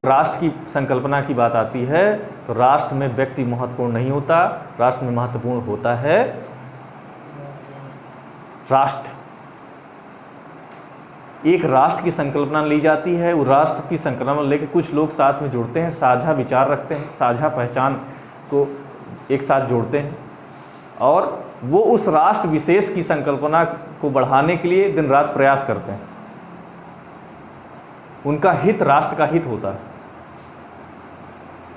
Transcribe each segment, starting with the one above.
राष्ट्र की संकल्पना की बात आती है तो राष्ट्र में व्यक्ति महत्वपूर्ण नहीं होता, राष्ट्र में महत्वपूर्ण होता है राष्ट्र। एक राष्ट्र की संकल्पना ली जाती है, वो राष्ट्र की संकल्पना लेकर कुछ लोग साथ में जुड़ते हैं, साझा विचार रखते हैं, साझा पहचान को एक साथ जोड़ते हैं और वो उस राष्ट्र विशेष की संकल्पना को बढ़ाने के लिए दिन रात प्रयास करते हैं। उनका हित राष्ट्र का हित होता है।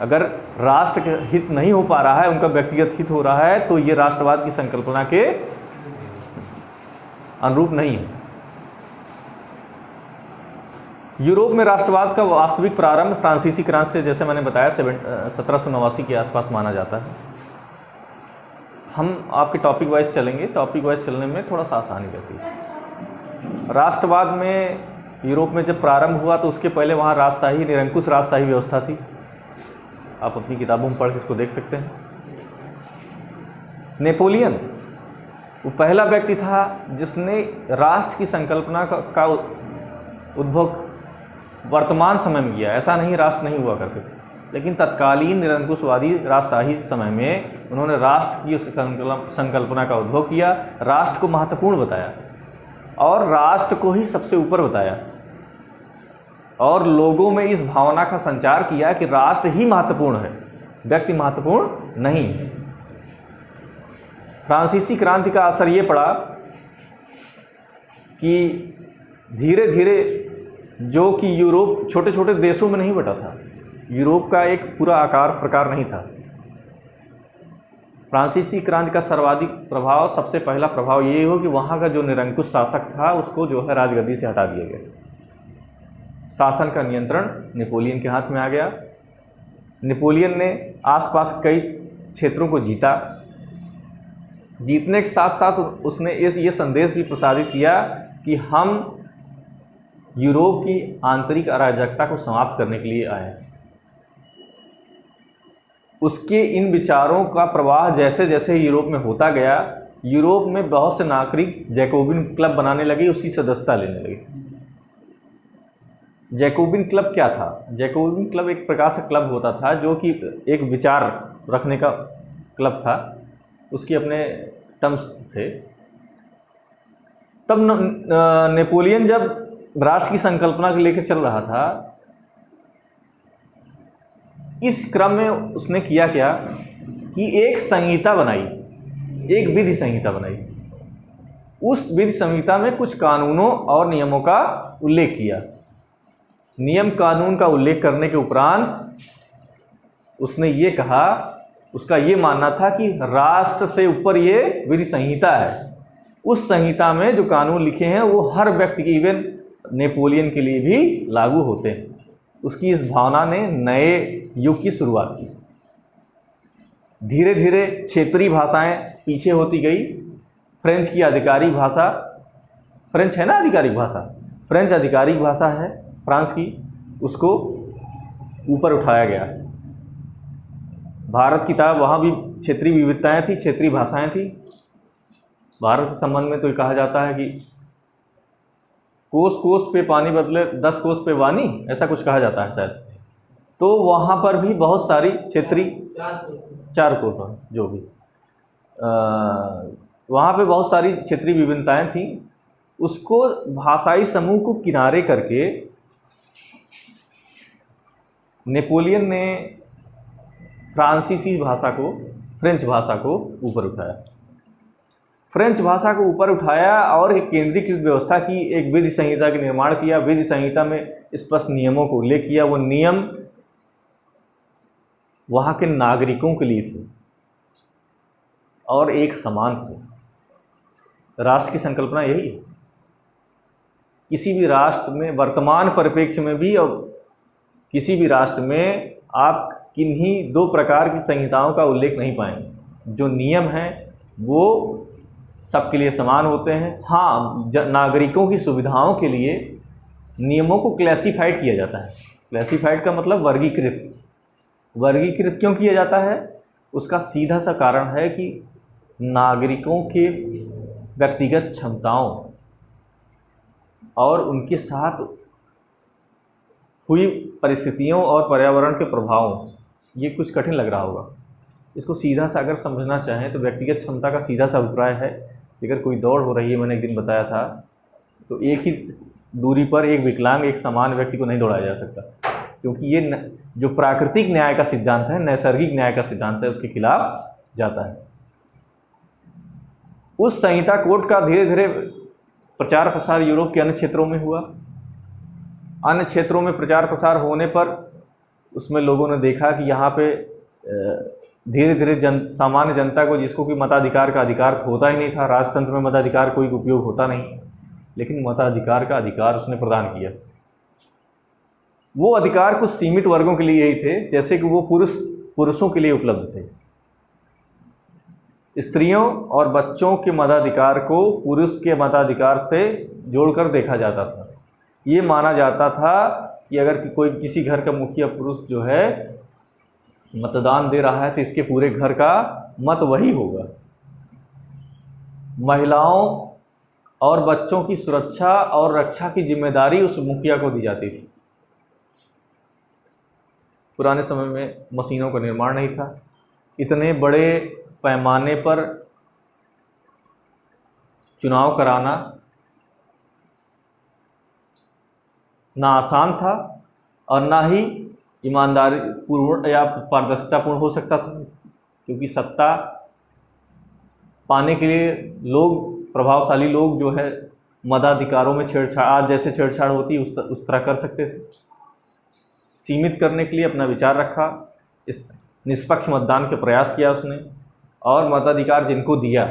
अगर राष्ट्र का हित नहीं हो पा रहा है, उनका व्यक्तिगत हित हो रहा है, तो ये राष्ट्रवाद की संकल्पना के अनुरूप नहीं है। यूरोप में राष्ट्रवाद का वास्तविक प्रारंभ फ्रांसीसी क्रांति से, जैसे मैंने बताया, 1789 के आसपास माना जाता है। हम आपके टॉपिक वाइज चलेंगे, टॉपिक वाइज चलने में थोड़ा सा आसानी रहती है। राष्ट्रवाद में यूरोप में जब प्रारंभ हुआ तो उसके पहले वहाँ राजशाही, निरंकुश राजशाही व्यवस्था थी। आप अपनी किताबों में पढ़ के इसको देख सकते हैं। नेपोलियन वो पहला व्यक्ति था जिसने राष्ट्र की संकल्पना का उद्भव वर्तमान समय में किया। ऐसा नहीं राष्ट्र नहीं हुआ करते थे, लेकिन तत्कालीन निरंकुशवादी राजशाही समय में उन्होंने राष्ट्र की संकल्पना का उद्भव किया, राष्ट्र को महत्वपूर्ण बताया और राष्ट्र को ही सबसे ऊपर बताया और लोगों में इस भावना का संचार किया कि राष्ट्र ही महत्वपूर्ण है, व्यक्ति महत्वपूर्ण नहीं है। फ्रांसीसी क्रांति का असर ये पड़ा कि धीरे धीरे जो कि यूरोप छोटे छोटे देशों में नहीं बटा था, यूरोप का एक पूरा आकार प्रकार नहीं था। फ्रांसीसी क्रांति का सर्वाधिक प्रभाव, सबसे पहला प्रभाव ये हो कि वहाँ का जो निरंकुश शासक था उसको जो है राजगद्दी से हटा दिया गया। शासन का नियंत्रण नेपोलियन के हाथ में आ गया। नेपोलियन ने आसपास कई क्षेत्रों को जीता। जीतने के साथ साथ उसने ये संदेश भी प्रसारित किया कि हम यूरोप की आंतरिक अराजकता को समाप्त करने के लिए आए हैं। उसके इन विचारों का प्रवाह जैसे जैसे यूरोप में होता गया, यूरोप में बहुत से नागरिक जैकोबिन क्लब बनाने लगे, उसकी सदस्यता लेने लगे। जैकोबिन क्लब क्या था? जैकोबिन क्लब एक प्रकार से क्लब होता था जो कि एक विचार रखने का क्लब था, उसके अपने टर्म्स थे। तब नेपोलियन जब राष्ट्र की संकल्पना को लेकर चल रहा था, इस क्रम में उसने किया क्या कि एक संहिता बनाई, एक विधि संहिता बनाई। उस विधि संहिता में कुछ कानूनों और नियमों का उल्लेख किया। नियम कानून का उल्लेख करने के उपरांत उसने ये कहा, उसका ये मानना था कि राष्ट्र से ऊपर ये विधि संहिता है। उस संहिता में जो कानून लिखे हैं वो हर व्यक्ति की, इवन नेपोलियन के लिए भी लागू होते हैं। उसकी इस भावना ने नए युग की शुरुआत की। धीरे धीरे क्षेत्रीय भाषाएं पीछे होती गई। फ्रेंच की आधिकारिक भाषा, फ्रेंच है ना आधिकारिक भाषा, फ्रेंच आधिकारिक भाषा है फ्रांस की, उसको ऊपर उठाया गया। भारत की तरह वहाँ भी क्षेत्रीय विविधताएं थी, क्षेत्रीय भाषाएं थी। भारत के संबंध में तो ये कहा जाता है कि कोस कोस पे पानी बदले 10 कोस पे वानी, ऐसा कुछ कहा जाता है शायद। तो वहाँ पर भी बहुत सारी क्षेत्रीय, 4 कोस जो भी, वहाँ पे बहुत सारी क्षेत्रीय विभिन्नताएं थीं। उसको भाषाई समूह को किनारे करके नेपोलियन ने फ्रांसीसी भाषा को, फ्रेंच भाषा को ऊपर उठाया। फ्रेंच भाषा को ऊपर उठाया और एक केंद्रीकृत व्यवस्था की, एक विधि संहिता का निर्माण किया। विधि संहिता में स्पष्ट नियमों को उल्लेख किया। वो नियम वहाँ के नागरिकों के लिए थे और एक समान थे। राष्ट्र की संकल्पना यही है। किसी भी राष्ट्र में, वर्तमान परिप्रेक्ष्य में भी, और किसी भी राष्ट्र में आप किन्हीं 2 प्रकार की संहिताओं का उल्लेख नहीं पाएंगे। जो नियम हैं वो सबके लिए समान होते हैं। हाँ, नागरिकों की सुविधाओं के लिए नियमों को क्लासिफाइड किया जाता है। क्लासिफाइड का मतलब वर्गीकृत। वर्गीकृत क्यों किया जाता है? उसका सीधा सा कारण है कि नागरिकों के व्यक्तिगत क्षमताओं और उनके साथ हुई परिस्थितियों और पर्यावरण के प्रभावों, ये कुछ कठिन लग रहा होगा। इसको सीधा सा अगर समझना चाहें तो व्यक्तिगत क्षमता का सीधा सा अभिप्राय है कि अगर कोई दौड़ हो रही है, मैंने एक दिन बताया था, तो एक ही दूरी पर एक विकलांग एक समान व्यक्ति को नहीं दौड़ाया जा सकता, क्योंकि ये जो प्राकृतिक न्याय का सिद्धांत है, नैसर्गिक न्याय का सिद्धांत है, उसके खिलाफ जाता है। उस संहिता कोड का धीरे धीरे प्रचार प्रसार यूरोप के अन्य क्षेत्रों में हुआ। अन्य क्षेत्रों में प्रचार प्रसार होने पर उसमें लोगों ने देखा कि यहाँ पे धीरे धीरे सामान्य जनता को, जिसको कि मताधिकार का अधिकार होता ही नहीं था, राजतंत्र में मताधिकार कोई उपयोग होता नहीं, लेकिन मताधिकार का अधिकार उसने प्रदान किया। वो अधिकार कुछ सीमित वर्गों के लिए ही थे, जैसे कि वो पुरुषों के लिए उपलब्ध थे। स्त्रियों और बच्चों के मताधिकार को पुरुष के मताधिकार से जोड़कर देखा जाता था। ये माना जाता था कि अगर कोई किसी घर का मुखिया पुरुष जो है मतदान दे रहा है तो इसके पूरे घर का मत वही होगा। महिलाओं और बच्चों की सुरक्षा और रक्षा की जिम्मेदारी उस मुखिया को दी जाती थी। पुराने समय में मशीनों का निर्माण नहीं था, इतने बड़े पैमाने पर चुनाव कराना ना आसान था और ना ही ईमानदारी पूर्ण या पारदर्शितापूर्ण हो सकता था, क्योंकि सत्ता पाने के लिए लोग, प्रभावशाली लोग जो है मताधिकारों में छेड़छाड़, आज जैसे छेड़छाड़ होती उस तरह कर सकते थे। सीमित करने के लिए अपना विचार रखा, इस निष्पक्ष मतदान के प्रयास किया उसने, और मताधिकार जिनको दिया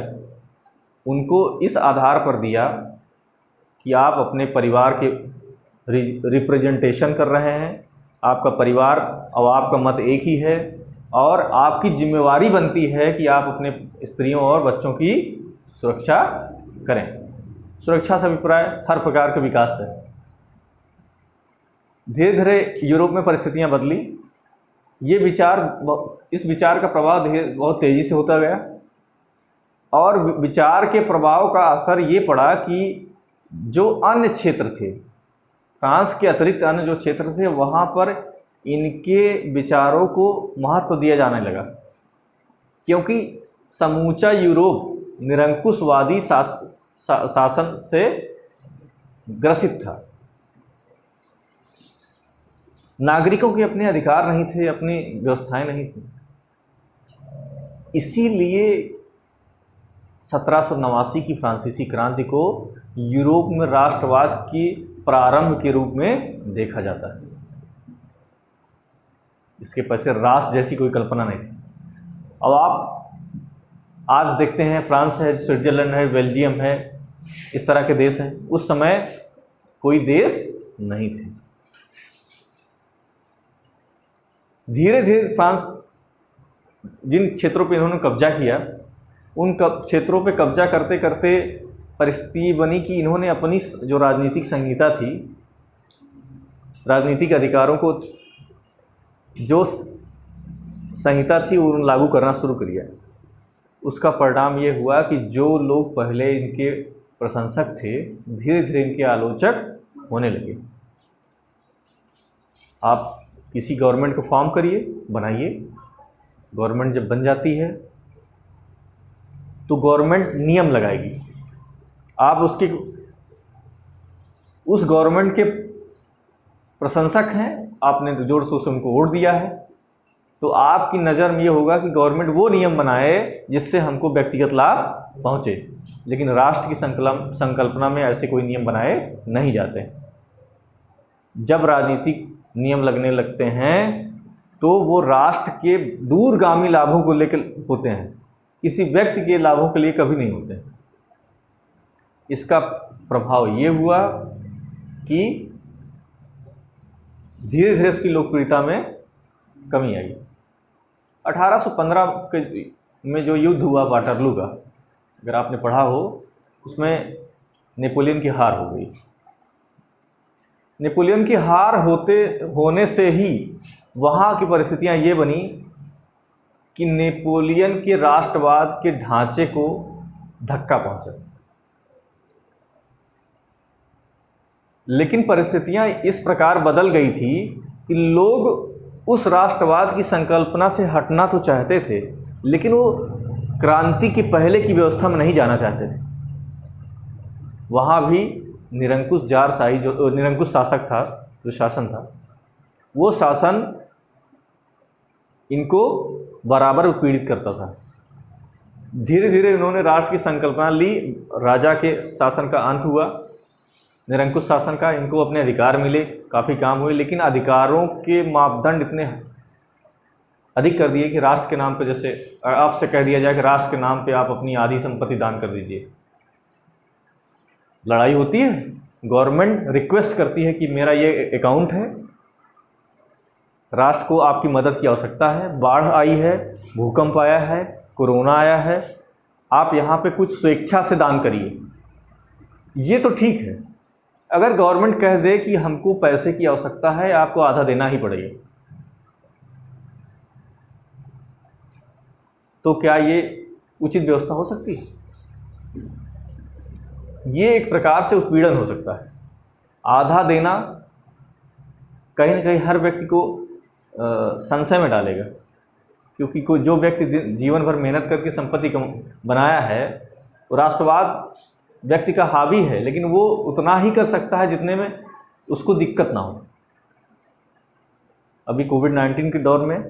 उनको इस आधार पर दिया कि आप अपने परिवार के रिप्रेजेंटेशन कर रहे हैं, आपका परिवार और आपका मत एक ही है, और आपकी जिम्मेवारी बनती है कि आप अपने स्त्रियों और बच्चों की सुरक्षा करें। सुरक्षा से अभिप्राय हर प्रकार के विकास है। धीरे धीरे यूरोप में परिस्थितियां बदली। इस विचार का प्रभाव बहुत तेज़ी से होता गया, और विचार के प्रभाव का असर ये पड़ा कि जो अन्य क्षेत्र थे, फ्रांस के अतिरिक्त अन्य जो क्षेत्र थे, वहाँ पर इनके विचारों को महत्व दिया जाने लगा, क्योंकि समूचा यूरोप निरंकुशवादी शासन से ग्रसित था। नागरिकों के अपने अधिकार नहीं थे, अपनी व्यवस्थाएं नहीं थी। इसीलिए 1789 की फ्रांसीसी क्रांति को यूरोप में राष्ट्रवाद की प्रारंभ के रूप में देखा जाता है। इसके पीछे राष्ट्र जैसी कोई कल्पना नहीं थी। अब आप आज देखते हैं फ्रांस है, स्विट्जरलैंड है, बेल्जियम है, इस तरह के देश हैं। उस समय कोई देश नहीं थे। धीरे धीरे फ्रांस जिन क्षेत्रों पर इन्होंने कब्जा किया, उन क्षेत्रों पे कब्जा करते करते परिस्थिति बनी कि इन्होंने अपनी जो राजनीतिक संहिता थी, राजनीतिक अधिकारों को जो संहिता थी वो लागू करना शुरू कर दिया। उसका परिणाम ये हुआ कि जो लोग पहले इनके प्रशंसक थे, धीरे धीरे इनके आलोचक होने लगे। आप किसी गवर्नमेंट को फॉर्म करिए, बनाइए, गवर्नमेंट जब बन जाती है तो गवर्नमेंट नियम लगाएगी। आप उस गवर्नमेंट के प्रशंसक हैं, आपने तो जोर शोर से उनको वोट दिया है, तो आपकी नज़र में ये होगा कि गवर्नमेंट वो नियम बनाए जिससे हमको व्यक्तिगत लाभ पहुँचे। लेकिन राष्ट्र की संकल्पना में ऐसे कोई नियम बनाए नहीं जाते। जब राजनीतिक नियम लगने लगते हैं तो वो राष्ट्र के दूरगामी लाभों को लेकर होते हैं, किसी व्यक्ति के लाभों के लिए कभी नहीं होते। इसका प्रभाव ये हुआ कि धीरे धीरे उसकी लोकप्रियता में कमी आई। 1815 में जो युद्ध हुआ वाटरलू का, अगर आपने पढ़ा हो, उसमें नेपोलियन की हार हो गई। नेपोलियन की हार होने से ही वहाँ की परिस्थितियाँ ये बनी कि नेपोलियन के राष्ट्रवाद के ढांचे को धक्का पहुंचा। लेकिन परिस्थितियां इस प्रकार बदल गई थी कि लोग उस राष्ट्रवाद की संकल्पना से हटना तो चाहते थे, लेकिन वो क्रांति के पहले की व्यवस्था में नहीं जाना चाहते थे। वहाँ भी निरंकुश जारशाही, जो निरंकुश शासक था, जो शासन था, वो शासन इनको बराबर उत्पीड़ित करता था। धीरे धीरे इन्होंने राष्ट्र की संकल्पना ली, राजा के शासन का अंत हुआ, निरंकुश शासन का, इनको अपने अधिकार मिले, काफ़ी काम हुए, लेकिन अधिकारों के मापदंड इतने अधिक कर दिए कि राष्ट्र के नाम पे, जैसे आपसे कह दिया जाए कि राष्ट्र के नाम पे आप अपनी आधी संपत्ति दान कर दीजिए। लड़ाई होती है, गवर्नमेंट रिक्वेस्ट करती है कि मेरा ये अकाउंट है, राष्ट्र को आपकी मदद की आवश्यकता है, बाढ़ आई है, भूकंप आया है, कोरोना आया है, आप यहाँ पे कुछ स्वेच्छा से दान करिए। ये तो ठीक है। अगर गवर्नमेंट कह दे कि हमको पैसे की आवश्यकता है, आपको आधा देना ही पड़ेगा, तो क्या ये उचित व्यवस्था हो सकती है? ये एक प्रकार से उत्पीड़न हो सकता है। आधा देना कहीं ना कहीं हर व्यक्ति को संशय में डालेगा, क्योंकि कोई जो व्यक्ति जीवन भर मेहनत करके संपत्ति बनाया है, वो राष्ट्रवाद व्यक्ति का हावी है, लेकिन वो उतना ही कर सकता है जितने में उसको दिक्कत ना हो। अभी कोविड-19 के दौर में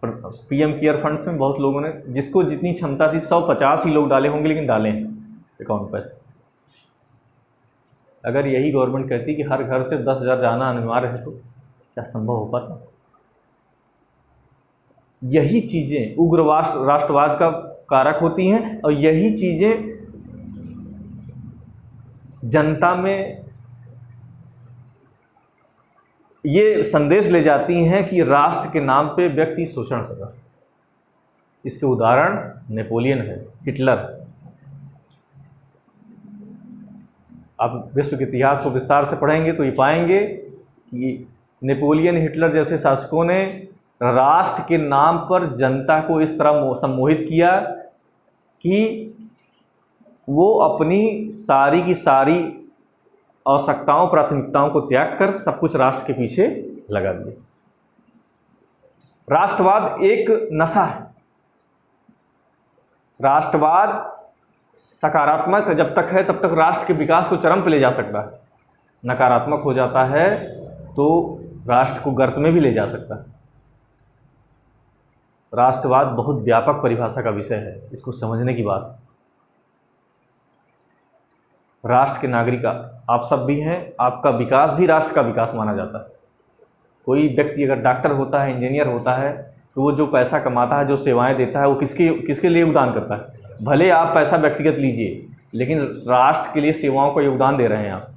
पीएम केयर फंड्स में बहुत लोगों ने, जिसको जितनी क्षमता थी 150 ही लोग डाले होंगे, लेकिन डाले हैं अकाउंट में पैसे। अगर यही गवर्नमेंट कहती कि हर घर से 10,000 जाना अनिवार्य है, तो क्या संभव हो पाता? यही चीज़ें उग्र राष्ट्रवाद का कारक होती हैं, और यही चीज़ें जनता में ये संदेश ले जाती हैं कि राष्ट्र के नाम पे व्यक्ति शोषण कर रहा है। इसके उदाहरण नेपोलियन है, हिटलर। आप विश्व के इतिहास को विस्तार से पढ़ेंगे तो ये पाएंगे कि नेपोलियन, हिटलर जैसे शासकों ने राष्ट्र के नाम पर जनता को इस तरह सम्मोहित किया कि वो अपनी सारी की सारी आवश्यकताओं, प्राथमिकताओं को त्याग कर सब कुछ राष्ट्र के पीछे लगा दिए। राष्ट्रवाद एक नशा है। राष्ट्रवाद सकारात्मक जब तक है तब तक राष्ट्र के विकास को चरम पर ले जा सकता है, नकारात्मक हो जाता है तो राष्ट्र को गर्त में भी ले जा सकता है। राष्ट्रवाद बहुत व्यापक परिभाषा का विषय है, इसको समझने की बात। राष्ट्र के नागरिक आप सब भी हैं, आपका विकास भी राष्ट्र का विकास माना जाता है। कोई व्यक्ति अगर डॉक्टर होता है, इंजीनियर होता है, तो वो जो पैसा कमाता है, जो सेवाएं देता है, वो किसके लिए योगदान करता है? भले आप पैसा व्यक्तिगत लीजिए, लेकिन राष्ट्र के लिए सेवाओं का योगदान दे रहे हैं आप।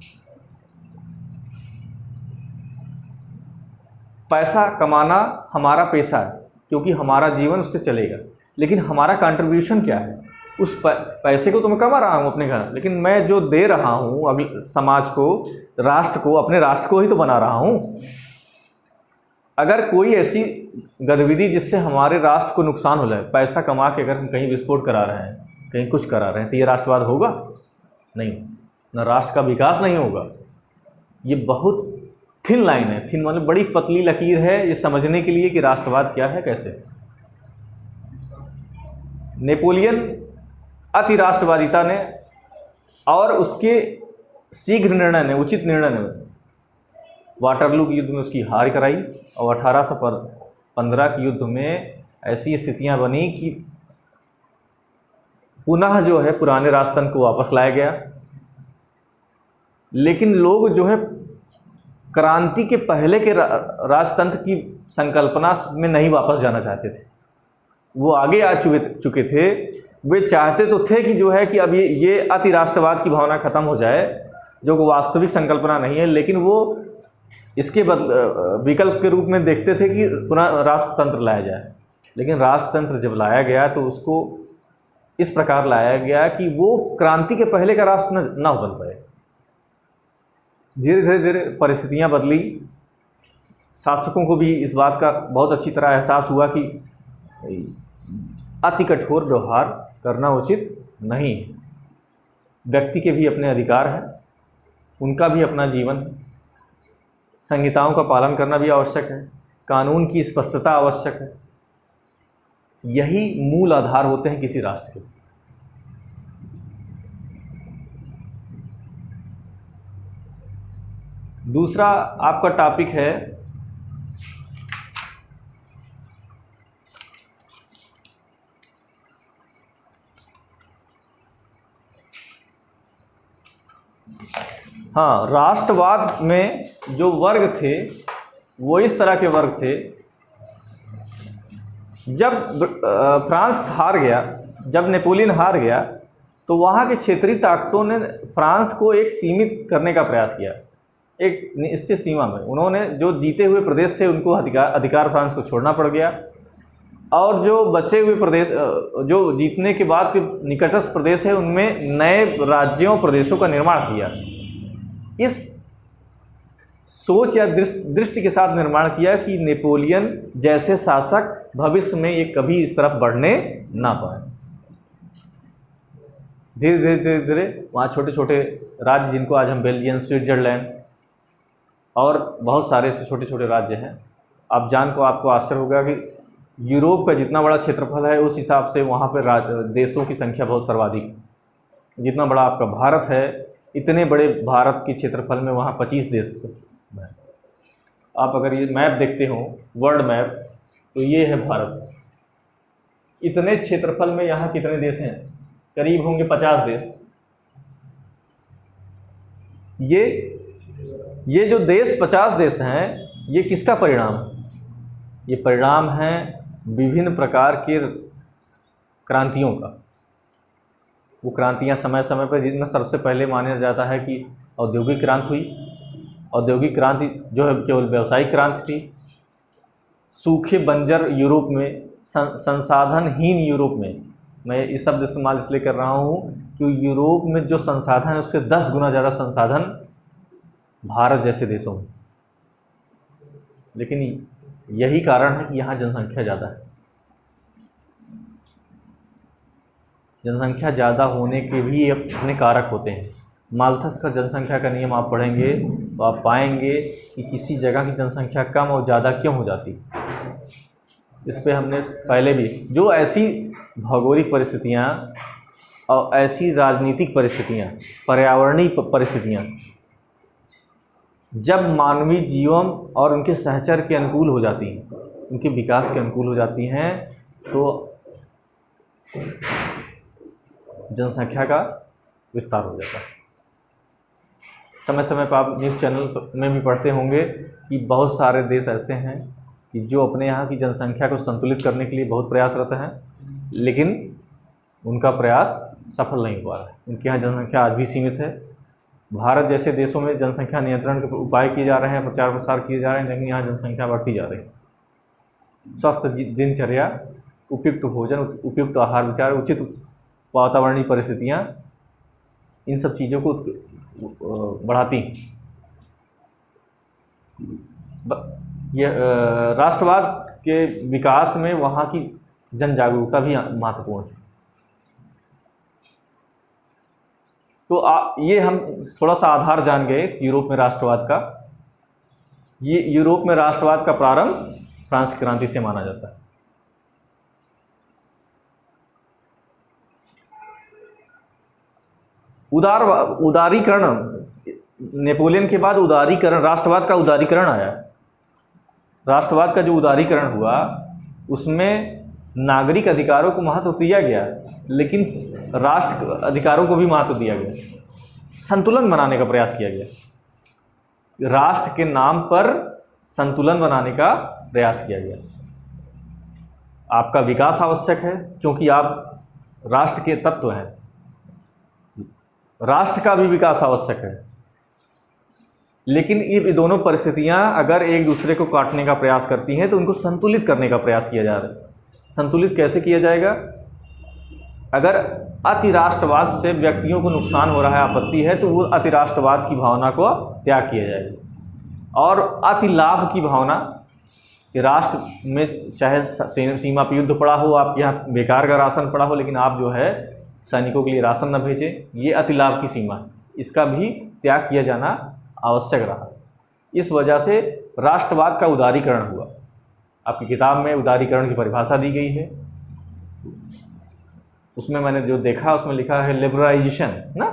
पैसा कमाना हमारा पेशा है, क्योंकि हमारा जीवन उससे चलेगा, लेकिन हमारा कंट्रीब्यूशन क्या है? उस पैसे को तो मैं कमा रहा हूँ अपने घर, लेकिन मैं जो दे रहा हूँ अगले समाज को, राष्ट्र को, अपने राष्ट्र को ही तो बना रहा हूँ। अगर कोई ऐसी गतिविधि जिससे हमारे राष्ट्र को नुकसान हो जाए, पैसा कमा के अगर हम कहीं विस्फोट करा रहे हैं, कहीं कुछ करा रहे हैं, तो ये राष्ट्रवाद होगा? नहीं, न राष्ट्र का विकास नहीं होगा। ये बहुत थिन लाइन है, थिन मतलब बड़ी पतली लकीर है ये समझने के लिए कि राष्ट्रवाद क्या है, कैसे। नेपोलियन अति राष्ट्रवादिता ने और उसके शीघ्र निर्णय ने, उचित निर्णय ने वाटरलू के युद्ध में उसकी हार कराई, और 1815 के युद्ध में ऐसी स्थितियां बनी कि पुनः जो है पुराने राजतंत्र को वापस लाया गया। लेकिन लोग जो है क्रांति के पहले के राजतंत्र की संकल्पना में नहीं वापस जाना चाहते थे, वो आगे आ चुके थे। वे चाहते तो थे कि जो है कि अब ये अति राष्ट्रवाद की भावना खत्म हो जाए, जो वास्तविक संकल्पना नहीं है, लेकिन वो इसके विकल्प के रूप में देखते थे कि पुनः राजतंत्र लाया जाए। लेकिन राजतंत्र जब लाया गया तो उसको इस प्रकार लाया गया कि वो क्रांति के पहले का राष्ट्र न बन पाए। धीरे धीरे परिस्थितियां बदली, शासकों को भी इस बात का बहुत अच्छी तरह एहसास हुआ कि अति कठोर व्यवहार करना उचित नहीं। व्यक्ति के भी अपने अधिकार हैं, उनका भी अपना जीवन है, संहिताओं का पालन करना भी आवश्यक है, कानून की स्पष्टता आवश्यक है। यही मूल आधार होते हैं किसी राष्ट्र के। दूसरा आपका टॉपिक है हाँ, राष्ट्रवाद में जो वर्ग थे वो इस तरह के वर्ग थे। जब फ्रांस हार गया, जब नेपोलियन हार गया, तो वहाँ के क्षेत्रीय ताकतों ने फ्रांस को एक सीमित करने का प्रयास किया, एक निश्चित सीमा में। उन्होंने जो जीते हुए प्रदेश थे उनको अधिकार फ्रांस को छोड़ना पड़ गया, और जो बचे हुए प्रदेश, जो जीतने के बाद के निकटस्थ प्रदेश है, उनमें नए राज्यों प्रदेशों का निर्माण किया। इस सोच या दृष्टि के साथ निर्माण किया कि नेपोलियन जैसे शासक भविष्य में ये कभी इस तरफ बढ़ने ना पाए। धीरे धीरे धीरे धीरे वहाँ छोटे छोटे राज्य, जिनको आज हम बेल्जियम, स्विट्जरलैंड और बहुत सारे ऐसे छोटे छोटे राज्य हैं। आप आपको आश्चर्य होगा कि यूरोप का जितना बड़ा क्षेत्रफल है उस हिसाब से वहाँ पर देशों की संख्या बहुत सर्वाधिक। जितना बड़ा आपका भारत है, इतने बड़े भारत के क्षेत्रफल में वहाँ 25 देश हैं। आप अगर ये मैप देखते हो, वर्ल्ड मैप, तो ये है भारत। इतने क्षेत्रफल में यहाँ कितने देश हैं? करीब होंगे 50 देश। ये जो देश 50 देश हैं, ये किसका परिणाम? ये परिणाम है विभिन्न प्रकार के क्रांतियों का। वो क्रांतियाँ समय समय पर, जिनमें सबसे पहले माना जाता है कि औद्योगिक क्रांति हुई। औद्योगिक क्रांति जो है केवल व्यावसायिक क्रांति थी। सूखे बंजर यूरोप में, संसाधनहीन यूरोप में, मैं इस शब्द इस्तेमाल इसलिए कर रहा हूँ कि यूरोप में जो संसाधन है उससे 10 गुना ज़्यादा संसाधन भारत जैसे देशों में। लेकिन यही कारण है कि यहाँ जनसंख्या ज़्यादा है। जनसंख्या ज़्यादा होने के भी अपने कारक होते हैं। माल्थस का जनसंख्या का नियम आप पढ़ेंगे तो आप पाएंगे कि किसी जगह की जनसंख्या कम और ज़्यादा क्यों हो जाती। इस पे हमने पहले भी, जो ऐसी भौगोलिक परिस्थितियाँ और ऐसी राजनीतिक परिस्थितियाँ, पर्यावरणीय परिस्थितियाँ जब मानवीय जीवन और उनके सहचर के अनुकूल हो जाती हैं, उनके विकास के अनुकूल हो जाती हैं, तो जनसंख्या का विस्तार हो जाता है। समय समय पर आप न्यूज़ चैनल में भी पढ़ते होंगे कि बहुत सारे देश ऐसे हैं कि जो अपने यहाँ की जनसंख्या को संतुलित करने के लिए बहुत प्रयासरत हैं, लेकिन उनका प्रयास सफल नहीं हुआ है। उनके यहाँ जनसंख्या आज भी सीमित है। भारत जैसे देशों में जनसंख्या नियंत्रण के उपाय किए जा रहे हैं, प्रचार प्रसार किए जा रहे हैं, लेकिन यहाँ जनसंख्या बढ़ती जा रही है। स्वस्थ दिनचर्या, उपयुक्त भोजन, उपयुक्त आहार विचार, उचित वातावरणीय परिस्थितियाँ, इन सब चीज़ों को बढ़ाती। ये राष्ट्रवाद के विकास में वहाँ की जन जागरूकता भी महत्वपूर्ण है। तो ये हम थोड़ा सा आधार जान गए यूरोप में राष्ट्रवाद का। ये यूरोप में राष्ट्रवाद का प्रारंभ फ्रांस की क्रांति से माना जाता है। उदारीकरण, नेपोलियन के बाद उदारीकरण, राष्ट्रवाद का उदारीकरण आया। राष्ट्रवाद का जो उदारीकरण हुआ उसमें नागरिक अधिकारों को महत्व दिया गया, लेकिन राष्ट्र अधिकारों को भी महत्व दिया गया। संतुलन बनाने का प्रयास किया गया, राष्ट्र के नाम पर संतुलन बनाने का प्रयास किया गया। आपका विकास आवश्यक है क्योंकि आप राष्ट्र के तत्व हैं, राष्ट्र का भी विकास आवश्यक है। लेकिन ये दोनों परिस्थितियां अगर एक दूसरे को काटने का प्रयास करती हैं तो उनको संतुलित करने का प्रयास किया जा रहा है। संतुलित कैसे किया जाएगा? अगर अति राष्ट्रवाद से व्यक्तियों को नुकसान हो रहा है, आपत्ति है, तो वो अति राष्ट्रवाद की भावना को त्याग किया जाएगा। और अति लाभ की भावना, कि राष्ट्र में चाहे सीमा पर युद्ध पड़ा हो, आपके यहाँ बेकार का राशन पड़ा हो, लेकिन आप जो है सैनिकों के लिए राशन न भेजें, ये अति लाभ की सीमा है, इसका भी त्याग किया जाना आवश्यक रहा। इस वजह से राष्ट्रवाद का उदारीकरण हुआ। आपकी किताब में उदारीकरण की परिभाषा दी गई है, उसमें मैंने जो देखा उसमें लिखा है लिबरलाइजेशन ना,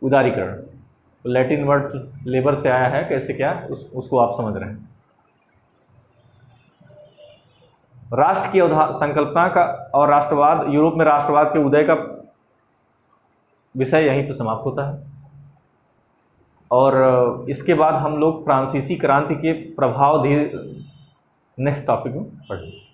उदारीकरण। तो लैटिन वर्ड लेबर से आया है, कैसे क्या उसको आप समझ रहे हैं। राष्ट्र की संकल्पना का और राष्ट्रवाद, यूरोप में राष्ट्रवाद के उदय का विषय यहीं पर समाप्त होता है। और इसके बाद हम लोग फ्रांसीसी क्रांति के प्रभाव धीरे नेक्स्ट टॉपिक में पढ़ेंगे।